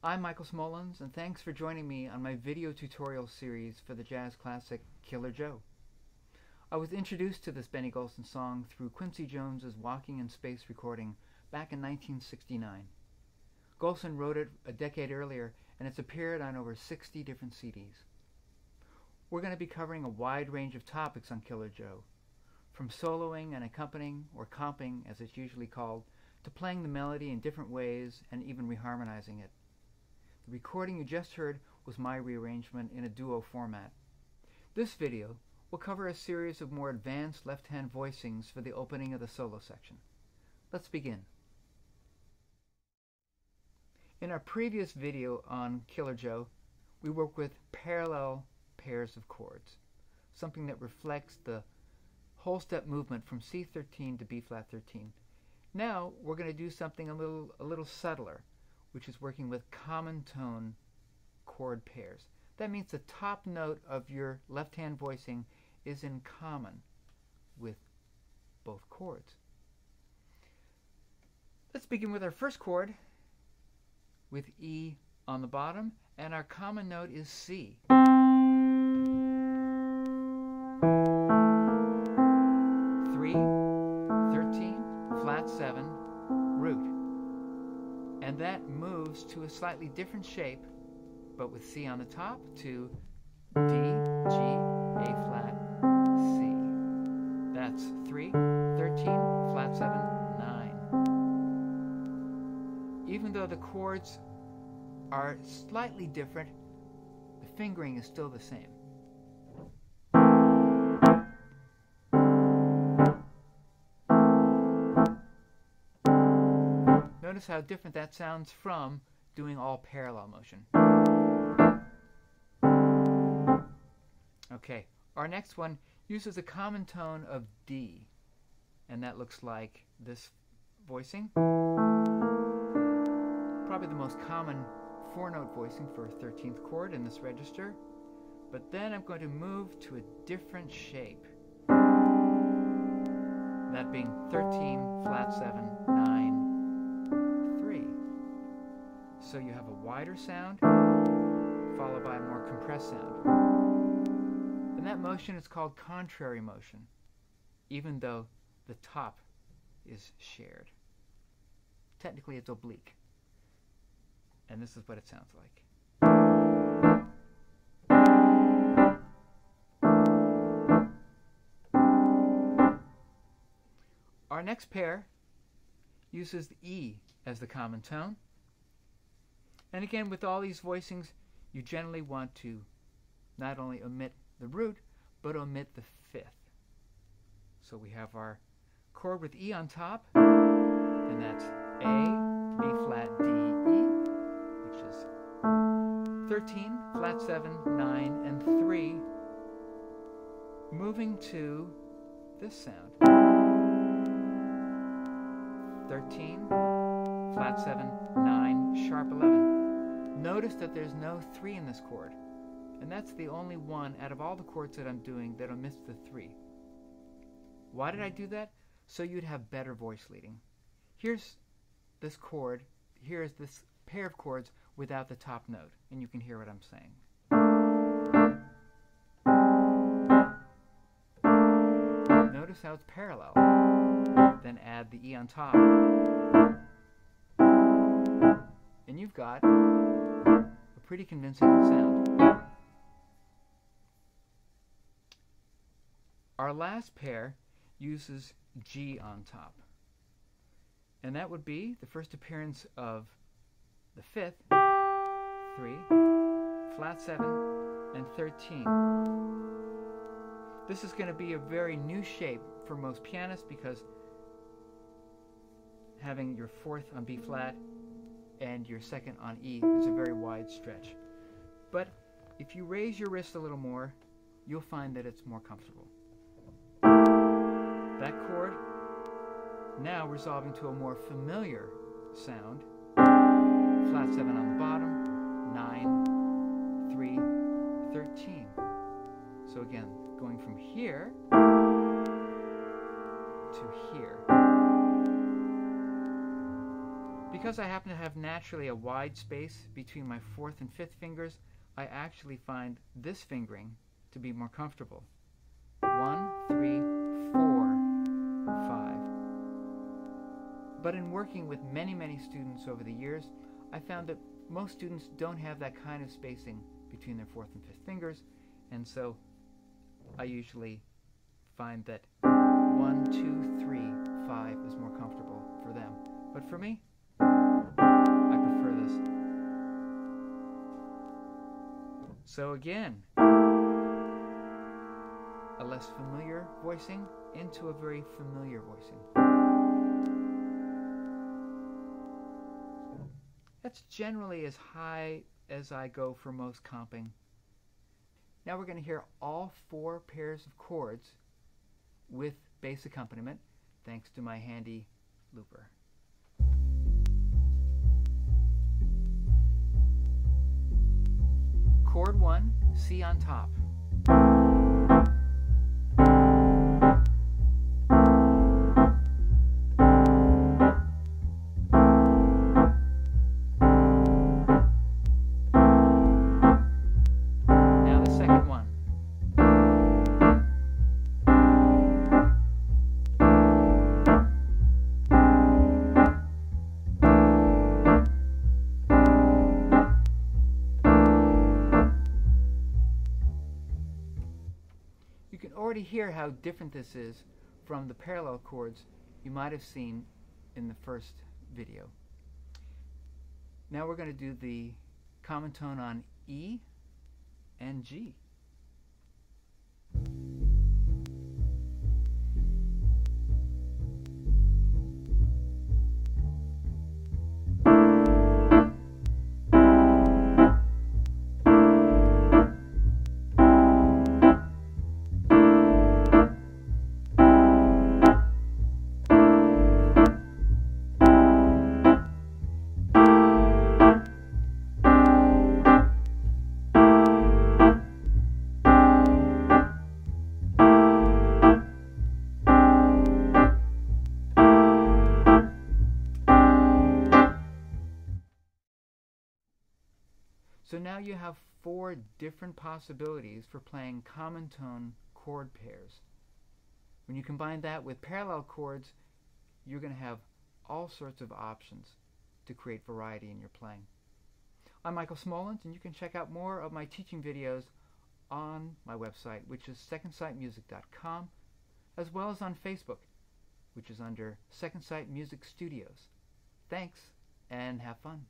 I'm Michael Smolens, and thanks for joining me on my video tutorial series for the jazz classic Killer Joe. I was introduced to this Benny Golson song through Quincy Jones's Walking in Space recording back in 1969. Golson wrote it a decade earlier, and it's appeared on over 60 different CDs. We're going to be covering a wide range of topics on Killer Joe, from soloing and accompanying, or comping as it's usually called, to playing the melody in different ways and even reharmonizing it. The recording you just heard was my rearrangement in a duo format. This video will cover a series of more advanced left-hand voicings for the opening of the solo section. Let's begin. In our previous video on Killer Joe, we worked with parallel pairs of chords, something that reflects the whole step movement from C13 to B flat 13. Now we're going to do something a little subtler, which is working with common tone chord pairs. That means the top note of your left-hand voicing is in common with both chords. Let's begin with our first chord with E on the bottom, and our common note is C. 3, 13, flat 7, root. And that moves to a slightly different shape, but with C on the top, to D, G, A flat, C. That's 3, 13, flat 7, 9. Even though the chords are slightly different, the fingering is still the same. Notice how different that sounds from doing all parallel motion. Okay, our next one uses a common tone of D, and that looks like this voicing. Probably the most common 4-note voicing for a 13th chord in this register. But then I'm going to move to a different shape, that being 13, flat 7, 9, so you have a wider sound followed by a more compressed sound. And that motion is called contrary motion, even though the top is shared. Technically it's oblique. And this is what it sounds like. Our next pair uses the E as the common tone. And again, with all these voicings, you generally want to not only omit the root, but omit the fifth. So we have our chord with E on top, and that's A, B flat, D, E, which is 13, flat 7, 9, and 3, moving to this sound. 13, flat 7, 9, sharp 11. Notice that there's no 3 in this chord, and that's the only one out of all the chords that I'm doing that omits the 3. Why did I do that? So you'd have better voice leading. Here's this chord, here's this pair of chords without the top note, and you can hear what I'm saying. Notice how it's parallel. Then add the E on top, and you've got a pretty convincing sound. Our last pair uses G on top, and that would be the first appearance of the 5th, 3, flat 7, and 13. This is going to be a very new shape for most pianists because having your 4th on B flat and your 2nd on E is a very wide stretch. But if you raise your wrist a little more, you'll find that it's more comfortable. That chord now resolving to a more familiar sound. Flat 7 on the bottom, 9, 3, 13. So again, going from here to here. Because I happen to have naturally a wide space between my fourth and fifth fingers, I actually find this fingering to be more comfortable. 1, 3, 4, 5. But in working with many students over the years, I found that most students don't have that kind of spacing between their fourth and fifth fingers, and so I usually find that 1, 2, 3, 5 is more comfortable for them. But for me, I prefer this. So again, a less familiar voicing into a very familiar voicing. That's generally as high as I go for most comping. Now we're going to hear all 4 pairs of chords with bass accompaniment, thanks to my handy looper. Chord 1, C on top. Now the second one. You can already hear how different this is from the parallel chords you might have seen in the first video. Now we're going to do the common tone on E and G. So now you have 4 different possibilities for playing common tone chord pairs. When you combine that with parallel chords, you're going to have all sorts of options to create variety in your playing. I'm Michael Smolens, and you can check out more of my teaching videos on my website, which is secondsightmusic.com, as well as on Facebook, which is under Second Sight Music Studios. Thanks, and have fun.